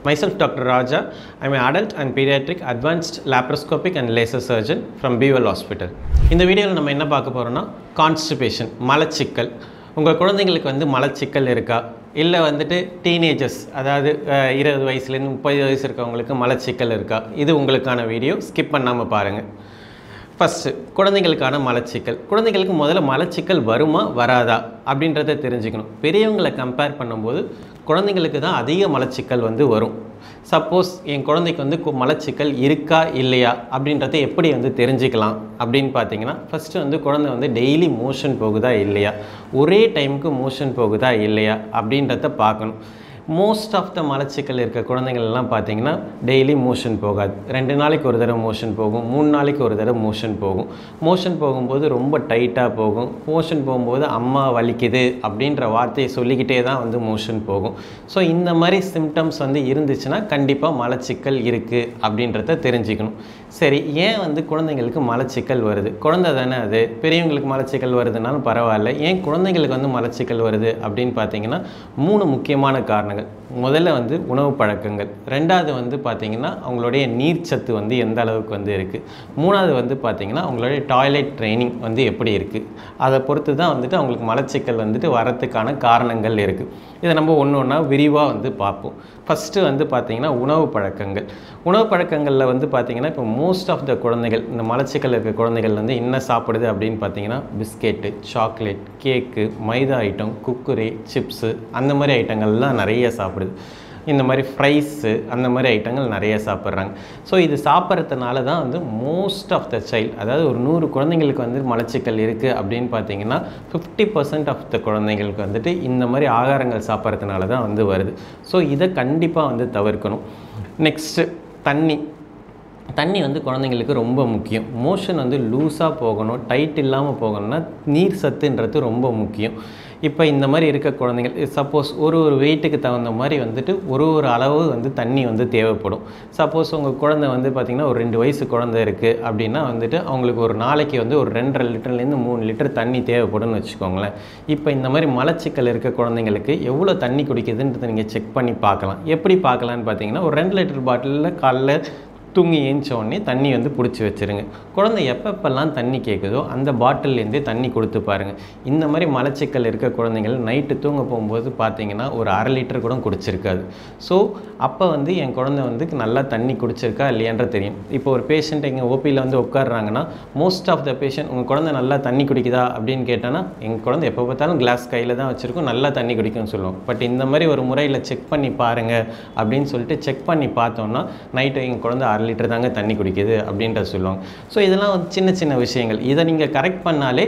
Myself Dr. Raja. I'm an adult and pediatric advanced laparoscopic and laser surgeon from BWell Hospital. இந்த வீடியோவில் நம்ம என்ன பார்க்க போகிறோம்னா கான்ஸ்டிபேஷன், மலச்சிக்கல். உங்கள் குழந்தைங்களுக்கு வந்து மலச்சிக்கல் இருக்கா, இல்லை வந்துட்டு டீனேஜர்ஸ், அதாவது 20 வயசுலேருந்து 30 வயசு இருக்கவங்களுக்கு மலச்சிக்கல் இருக்கா, இது உங்களுக்கான வீடியோ. ஸ்கிப் பண்ணாமல் பாருங்கள். ஃபஸ்ட்டு குழந்தைங்களுக்கான மலச்சிக்கல். குழந்தைங்களுக்கு முதல்ல மலச்சிக்கல் வருமா வராதா அப்படின்றத தெரிஞ்சுக்கணும். பெரியவங்களை கம்பேர் பண்ணும்போது குழந்தைங்களுக்கு தான் அதிக மலச்சிக்கல் வந்து வரும். சப்போஸ் என் குழந்தைக்கு வந்து மலச்சிக்கல் இருக்கா இல்லையா அப்படின்றத எப்படி வந்து தெரிஞ்சுக்கலாம் அப்படின்னு பார்த்தீங்கன்னா, ஃபஸ்ட்டு வந்து குழந்தை வந்து டெய்லி மோஷன் போகுதா இல்லையா, ஒரே டைமுக்கு மோஷன் போகுதா இல்லையா அப்படின்றத பார்க்கணும். மோஸ்ட் ஆஃப் த மலச்சிக்கல் இருக்க குழந்தைங்கள்லாம் பார்த்தீங்கன்னா டெய்லி மோஷன் போகாது. 2 நாளைக்கு ஒரு தடவை மோஷன் போகும், 3 நாளைக்கு ஒரு தடவை மோஷன் போகும். மோஷன் போகும்போது ரொம்ப டைட்டாக போகும். மோஷன் போகும்போது அம்மா வலிக்குது அப்படின்ற வார்த்தையை சொல்லிக்கிட்டே தான் வந்து மோஷன் போகும். ஸோ இந்த மாதிரி சிம்டம்ஸ் வந்து இருந்துச்சுன்னா கண்டிப்பாக மலச்சிக்கல் இருக்குது அப்படின்றத தெரிஞ்சுக்கணும். சரி, ஏன் வந்து குழந்தைங்களுக்கு மலச்சிக்கல் வருது? குழந்தை தானே அது, பெரியவங்களுக்கு மலச்சிக்கல் வருதுனாலும் பரவாயில்ல, ஏன் குழந்தைங்களுக்கு வந்து மலச்சிக்கல் வருது அப்படின்னு பார்த்தீங்கன்னா 3 முக்கியமான காரணங்கள். முதல்ல வந்து உணவு பழக்கங்கள், ரெண்டாவது வந்து பார்த்திங்கன்னா அவங்களுடைய நீர்ச்சத்து வந்து எந்த அளவுக்கு வந்து இருக்குது, மூணாவது வந்து பார்த்திங்கன்னா அவங்களுடைய டாய்லெட் ட்ரைனிங் வந்து எப்படி இருக்குது. அதை பொறுத்து தான் வந்துட்டு அவங்களுக்கு மலச்சிக்கல் வந்துட்டு வரத்துக்கான காரணங்கள் இருக்குது. இதை நம்ம ஒன்று ஒன்றா விரிவாக வந்து பார்ப்போம். ஃபஸ்ட்டு வந்து பார்த்திங்கன்னா உணவு பழக்கங்கள். உணவு பழக்கங்களில் வந்து பார்த்திங்கன்னா இப்போ மோஸ்ட் ஆஃப் த குழந்தைகள், இந்த மலச்சிக்கல் இருக்க குழந்தைகள் வந்து என்ன சாப்பிடுது அப்படின்னு பார்த்திங்கன்னா பிஸ்கெட்டு, சாக்லேட், கேக்கு, மைதா ஐட்டம், குக்குரே, சிப்ஸு, அந்த மாதிரி ஐட்டங்கள்லாம் நிறைய சாப்பிடுது. இந்த மாதிரி ஃப்ரைஸு, அந்த மாதிரி ஐட்டங்கள் நிறைய சாப்பிட்றாங்க. ஸோ இது சாப்பிட்றதுனால தான் வந்து மோஸ்ட் ஆஃப் த சைல்டு, அதாவது ஒரு 100 குழந்தைங்களுக்கு வந்து மலச்சிக்கல் இருக்குது அப்படின்னு பார்த்தீங்கன்னா 50% ஆஃப் த குழந்தைங்களுக்கு வந்துட்டு இந்த மாதிரி ஆகாரங்கள் சாப்பிட்றதுனால தான் வந்து வருது. ஸோ இதை கண்டிப்பாக வந்து தவிர்க்கணும். நெக்ஸ்ட்டு தண்ணி வந்து குழந்தைங்களுக்கு ரொம்ப முக்கியம். மோஷன் வந்து லூஸாக போகணும், டைட் இல்லாமல் போகணும்னா நீர் சத்துன்றது ரொம்ப முக்கியம். இப்போ இந்த மாதிரி இருக்க குழந்தைகள் சப்போஸ் ஒரு வெயிட்டுக்கு தகுந்த மாதிரி வந்துட்டு ஒரு அளவு வந்து தண்ணி வந்து தேவைப்படும். சப்போஸ் உங்கள் குழந்தை வந்து பார்த்திங்கன்னா ஒரு 2 வயசு குழந்தை இருக்குது அப்படின்னா வந்துட்டு அவங்களுக்கு ஒரு நாளைக்கு வந்து ஒரு 2.5 லிட்டர்லேருந்து 3 லிட்டர் தண்ணி தேவைப்படும்னு வச்சுக்கோங்களேன். இப்போ இந்த மாதிரி மலச்சிக்கல் இருக்க குழந்தைங்களுக்கு எவ்வளோ தண்ணி குடிக்குதுன்றதை நீங்கள் செக் பண்ணி பார்க்கலாம். எப்படி பார்க்கலான்னு பார்த்தீங்கன்னா, ஒரு 2 லிட்டர் பாட்டிலில் காலைல தூங்கி ஏஞ்ச உடனே தண்ணி வந்து பிடிச்சி வச்சுருங்க. குழந்தை எப்பப்பெல்லாம் தண்ணி கேட்குதோ அந்த பாட்டில்லேருந்தே தண்ணி கொடுத்து பாருங்கள். இந்த மாதிரி மலச்சிக்கல் இருக்க குழந்தைகள் நைட்டு தூங்க போகும்போது பார்த்தீங்கன்னா ஒரு 1/2 லிட்டர் கூட குடிச்சிருக்காது. ஸோ அப்போ வந்து என் குழந்தை வந்து நல்லா தண்ணி குடிச்சிருக்கா இல்லையான்ற தெரியும். இப்போ ஒரு பேஷண்ட் எங்கள் ஓபியில் வந்து உட்காடுறாங்கன்னா மோஸ்ட் ஆஃப் த பேஷண்ட் உங்கள் குழந்தை நல்லா தண்ணி குடிக்குதா அப்படின்னு கேட்டோன்னா எங்கள் குழந்தை எப்போ பார்த்தாலும் கிளாஸ் கையில் தான் வச்சுருக்கோம், நல்லா தண்ணி குடிக்கும்னு சொல்லுவோம். பட் இந்த மாதிரி ஒரு முறையில் செக் பண்ணி பாருங்கள் அப்படின்னு சொல்லிட்டு செக் பண்ணி பார்த்தோன்னா நைட்டு எங்கள் குழந்தை 1/2 லிட்டர் தாங்க தண்ணி குடிக்குது அப்படின்ற சொல்லுவாங்க. ஸோ இதெல்லாம் வந்து சின்ன சின்ன விஷயங்கள். இதை நீங்கள் கரெக்ட் பண்ணாலே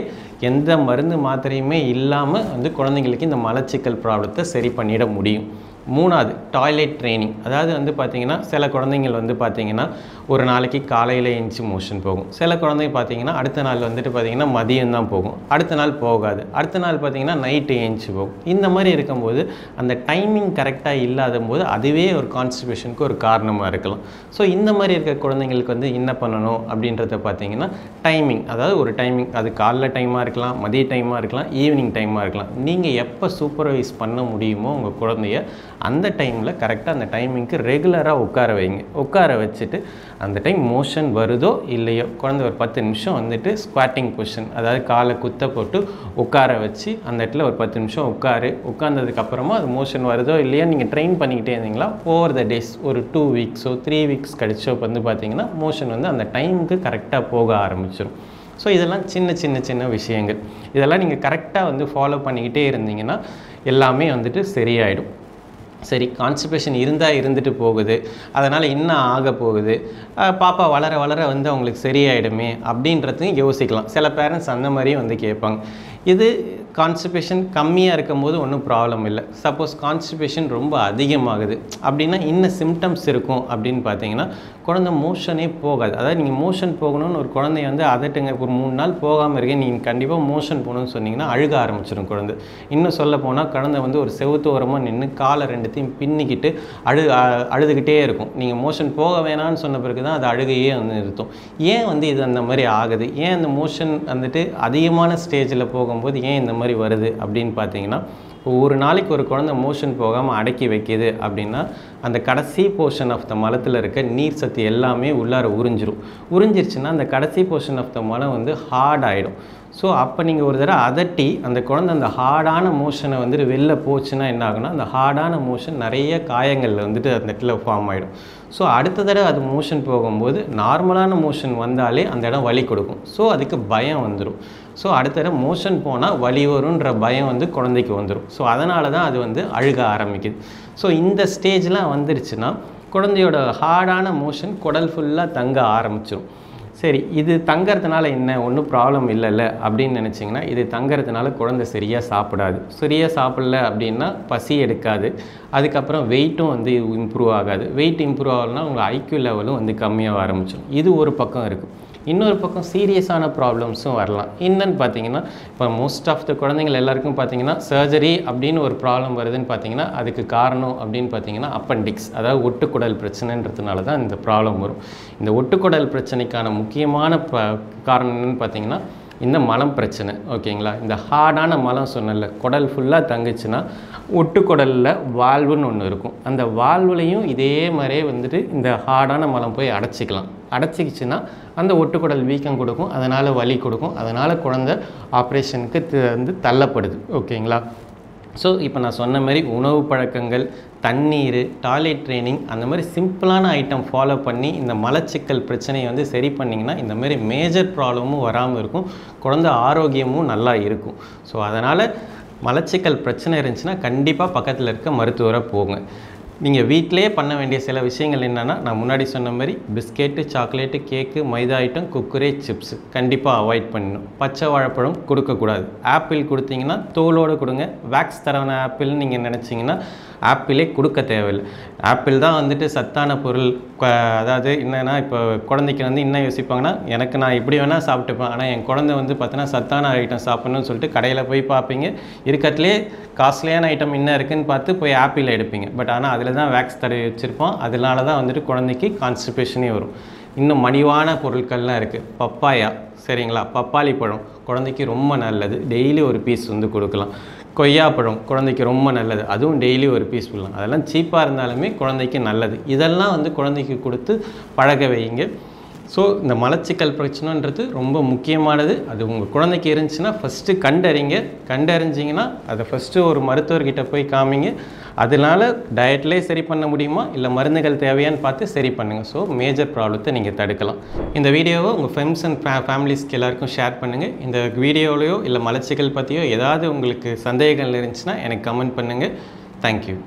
எந்த மருந்து மாத்திரையுமே இல்லாமல் வந்து குழந்தைங்களுக்கு இந்த மலச்சிக்கல் ப்ராப்ளத்தை சரி பண்ணிட முடியும். மூணாவது டாய்லெட் ட்ரைனிங். அதாவது வந்து பார்த்திங்கன்னா சில குழந்தைங்கள் வந்து பார்த்திங்கன்னா ஒரு நாளைக்கு காலையில் எழுந்துச்சி மோஷன் போகும். சில குழந்தைங்க பார்த்திங்கன்னா அடுத்த நாள் வந்துட்டு பார்த்திங்கன்னா மதியம் தான் போகும், அடுத்த நாள் போகாது, அடுத்த நாள் பார்த்திங்கன்னா நைட்டு எழுந்துச்சி போகும். இந்த மாதிரி இருக்கும்போது அந்த டைமிங் கரெக்டாக இல்லாத போது அதுவே ஒரு கான்ஸ்டிபேஷனுக்கு ஒரு காரணமாக இருக்கலாம். ஸோ இந்த மாதிரி இருக்க குழந்தைங்களுக்கு வந்து என்ன பண்ணணும் அப்படின்றத பார்த்திங்கன்னா டைமிங், அதாவது ஒரு டைமிங், அது காலைல டைமாக இருக்கலாம், மதிய டைமாக இருக்கலாம், ஈவினிங் டைமாக இருக்கலாம். நீங்கள் எப்போ சூப்பர்வைஸ் பண்ண முடியுமோ உங்கள் குழந்தைய அந்த டைமில் கரெக்டாக அந்த டைமிங்க்கு ரெகுலராக உட்கார வைங்க. உட்கார வச்சுட்டு அந்த டைம் மோஷன் வருதோ இல்லையோ குழந்தை ஒரு 10 நிமிஷம் வந்துட்டு ஸ்குவாட்டிங் பொசிஷன், அதாவது காலை குத்த போட்டு உட்கார வச்சு அந்த இடத்துல ஒரு 10 நிமிஷம் உட்காந்ததுக்கப்புறமா அது மோஷன் வருதோ இல்லையா நீங்கள் ட்ரெயின் பண்ணிக்கிட்டே இருந்தீங்களா ஓவர் த டேஸ் ஒரு 2 வீக்ஸோ 3 வீக்ஸ் கழிச்சோ வந்து பார்த்திங்கன்னா மோஷன் வந்து அந்த டைமுக்கு கரெக்டாக போக ஆரம்பிச்சிடும். ஸோ இதெல்லாம் சின்ன விஷயங்கள். இதெல்லாம் நீங்கள் கரெக்டாக வந்து ஃபாலோ பண்ணிக்கிட்டே இருந்தீங்கன்னா எல்லாமே வந்துட்டு சரியாயிடும். சரி, கான்ஸ்டிபேஷன் இருந்துட்டு போகுது, அதனால் இன்னும் ஆக போகுது, பாப்பா வளர வந்து அவங்களுக்கு சரியாயிடுமே அப்படின்றதையும் யோசிக்கலாம். சில பேரண்ட்ஸ் அந்த மாதிரியும் வந்து கேட்பாங்க. இது கான்ஸ்டிபேஷன் கம்மியாக இருக்கும்போது ஒன்றும் ப்ராப்ளம் இல்லை. சப்போஸ் கான்ஸ்டிபேஷன் ரொம்ப அதிகமாகுது அப்படின்னா இன்னும் சிம்டம்ஸ் இருக்கும் அப்படின்னு பார்த்தீங்கன்னா குழந்தை மோஷனே போகாது. அதாவது நீங்கள் மோஷன் போகணும்னு ஒரு குழந்தைய வந்து அதட்டுங்க, ஒரு 3 நாள் போகாமல் இருக்கேன், நீங்கள் கண்டிப்பாக மோஷன் போகணும்னு சொன்னீங்கன்னா அழுக ஆரம்பிச்சிடும் குழந்தை. இன்னும் சொல்ல போனால் குழந்தை வந்து ஒரு செவுத்தோரமாக நின்று காலை 2த்தையும் பின்னிக்கிட்டு அழுதுகிட்டே இருக்கும். நீங்கள் மோஷன் போக வேணான்னு சொன்ன பிறகு தான் அது அழுகையே வந்து நிறுத்தும். ஏன் வந்து இது அந்த மாதிரி ஆகுது, ஏன் அந்த மோஷன் வந்துட்டு அதிகமான ஸ்டேஜில் போகும்போது ஏன் இந்த மாதிரி வருது அப்படின்னு பார்த்தீங்கன்னா ஒரு நாளைக்கு ஒரு குழந்தை மோஷன் போகாமல் அடக்கி வைக்கிது அப்படின்னா அந்த கடைசி போர்ஷன் ஆஃப் த மலத்தில் இருக்க நீர் சத்து எல்லாமே உள்ளார உறிஞ்சிருச்சுன்னா அந்த கடைசி போர்ஷன் ஆஃப் த மலம் வந்து ஹார்ட் ஆகிடும். ஸோ அப்போ நீங்கள் ஒரு தடவை அதட்டி அந்த குழந்தை அந்த ஹார்டான மோஷனை வந்துட்டு வெளில போச்சுன்னா என்ன ஆகுனா, அந்த ஹார்டான மோஷன் நிறைய காயங்களில் வந்துட்டு அந்த இடத்துல ஃபார்ம் ஆகிடும். ஸோ அடுத்த தடவை அது மோஷன் போகும்போது நார்மலான மோஷன் வந்தாலே அந்த இடம் வலி கொடுக்கும். ஸோ அதுக்கு பயம் வந்துடும். ஸோ அடுத்த தடவை மோஷன் போனால் வலி வரும்ன்ற பயம் வந்து குழந்தைக்கு வந்துடும். ஸோ அதனால தான் அது வந்து அழுக ஆரம்பிக்குது. ஸோ இந்த ஸ்டேஜ்லாம் வந்துருச்சுன்னா குழந்தையோட ஹார்டான மோஷன் குடல் ஃபுல்லாக தங்க ஆரம்பிச்சிடும். சரி, இது தங்கிறதுனால என்ன ஒன்றும் ப்ராப்ளம் இல்லைல்ல அப்படின்னு நினச்சிங்கன்னா, இது தங்கிறதுனால குழந்தை சரியாக சாப்பிடாது. சரியாக சாப்பிடல அப்படின்னா பசி எடுக்காது. அதுக்கப்புறம் வெயிட்டும் வந்து இம்ப்ரூவ் ஆகாது. வெயிட் இம்ப்ரூவ் ஆகலைன்னா உங்கள் ஐக்யூ லெவலும் வந்து கம்மியாக ஆரம்பிச்சிடும். இது ஒரு பக்கம் இருக்குது. இன்னொரு பக்கம் சீரியஸான ப்ராப்ளம்ஸும் வரலாம். என்னன்னு பார்த்தீங்கன்னா, இப்போ மோஸ்ட் ஆஃப் த குழந்தைங்கள் எல்லாருக்கும் பார்த்தீங்கன்னா சர்ஜரி அப்படின்னு ஒரு ப்ராப்ளம் வருதுன்னு பார்த்தீங்கன்னா அதுக்கு காரணம் அப்படின்னு பார்த்தீங்கன்னா அப்பெண்டிக்ஸ், அதாவது ஒட்டுக்குடல் பிரச்சனைன்றதுனால தான் இந்த ப்ராப்ளம் வரும். இந்த ஒட்டுக்குடல் பிரச்சனைக்கான முக்கியமான காரணம் என்னன்னு பார்த்தீங்கன்னா இந்த மலம் பிரச்சனை. ஓகேங்களா? இந்த ஹார்டான மலம் சொன்னல குடல் ஃபுல்லாக தங்குச்சுன்னா ஒட்டுக்குடலில் வால்வுன்னு ஒன்று இருக்கும். அந்த வால்வுலையும் இதே மாதிரியே வந்துட்டு இந்த ஹார்டான மலம் போய் அடைச்சிக்கிச்சுன்னா அந்த ஒட்டுக்குடல் வீக்கம் கொடுக்கும், அதனால் வலி கொடுக்கும், அதனால் குழந்தை ஆப்ரேஷனுக்கு வந்து தள்ளப்படுது. ஓகேங்களா? ஸோ இப்போ நான் சொன்ன மாதிரி உணவு பழக்கங்கள், தண்ணீர், டாய்லெட் ட்ரைனிங் அந்த மாதிரி சிம்பிளான ஐட்டம் ஃபாலோ பண்ணி இந்த மலச்சிக்கல் பிரச்சனையை வந்து சரி பண்ணிங்கன்னா இந்த மாதிரி மேஜர் ப்ராப்ளமும் வராமல் இருக்கும், குழந்தை ஆரோக்கியமும் நல்லா இருக்கும். ஸோ அதனால் மலச்சிக்கல் பிரச்சனை இருந்துச்சுன்னா கண்டிப்பாக பக்கத்தில் இருக்க மருத்துவரை போங்க. நீங்கள் வீட்டிலே பண்ண வேண்டிய சில விஷயங்கள் என்னென்னா, நான் முன்னாடி சொன்ன மாதிரி பிஸ்கெட்டு, சாக்லேட்டு, கேக்கு, மைதா ஐட்டம், குக்குரே, சிப்ஸு கண்டிப்பாக அவாய்ட் பண்ணணும். பச்சை வாழைப்பழம் கொடுக்கக்கூடாது. ஆப்பிள் கொடுத்தீங்கன்னா தோலோடு கொடுங்க. வேக்ஸ் தரவான ஆப்பிள்னு நீங்கள் நினச்சிங்கன்னா ஆப்பிளே கொடுக்க தேவையில்லை. ஆப்பிள் தான் வந்துட்டு சத்தான பொருள். அதாவது என்னென்னா, இப்போ குழந்தைக்கு வந்து என்ன யோசிப்பாங்கன்னா, நான் இப்படி வேணால் சாப்பிட்டுப்பேன், ஆனால் என் குழந்தை வந்து பார்த்தீங்கன்னா சத்தான ஐட்டம் சாப்பிட்ணுன்னு சொல்லிட்டு கடையில் போய் பார்ப்பீங்க, இருக்கிறதுலே காஸ்ட்லியான ஐட்டம் என்ன இருக்குதுன்னு பார்த்து போய் ஆப்பிள் எடுப்பீங்க. பட் ஆனால் அதில் தான் வேக்ஸ் தடவி வச்சுருப்போம். அதனால தான் வந்துட்டு குழந்தைக்கு கான்ஸ்டிபேஷனே வரும். இன்னும் மலிவான பொருட்கள்லாம் இருக்குது. பப்பாயா, சரிங்களா? பப்பாளி பழம் குழந்தைக்கு ரொம்ப நல்லது, டெய்லி ஒரு பீஸ் வந்து கொடுக்கலாம். கொய்யாப்பழம் குழந்தைக்கு ரொம்ப நல்லது, அதுவும் டெய்லி ஒரு பீஸ் கொடுக்கலாம். அதெல்லாம் சீப்பாக இருந்தாலுமே குழந்தைக்கு நல்லது. இதெல்லாம் வந்து குழந்தைக்கு கொடுத்து பழக வைங்க. ஸோ இந்த மலச்சிக்கல் பிரச்சனைன்றது ரொம்ப முக்கியமானது. அது உங்கள் குழந்தைக்கு இருந்துச்சுன்னா ஃபஸ்ட்டு கண்டறிஞ்சிங்கன்னா அதை ஃபஸ்ட்டு ஒரு மருத்துவர்கிட்ட போய் காமிங்க. அதனால் டயட்லேயே சரி பண்ண முடியுமா, இல்லை மருந்துகள் தேவையான்னு பார்த்து சரி பண்ணுங்கள். ஸோ மேஜர் ப்ராப்ளத்தை நீங்கள் தடுக்கலாம். இந்த வீடியோவை உங்கள் ஃப்ரெண்ட்ஸ் அண்ட் ஃபேமிலிஸ்க்கு எல்லாருக்கும் ஷேர் பண்ணுங்கள். இந்த வீடியோவிலையோ இல்லை மலச்சிக்கல் பற்றியோ ஏதாவது உங்களுக்கு சந்தேகங்கள் இருந்துச்சுன்னா எனக்கு கமெண்ட் பண்ணுங்கள். தேங்க்யூ.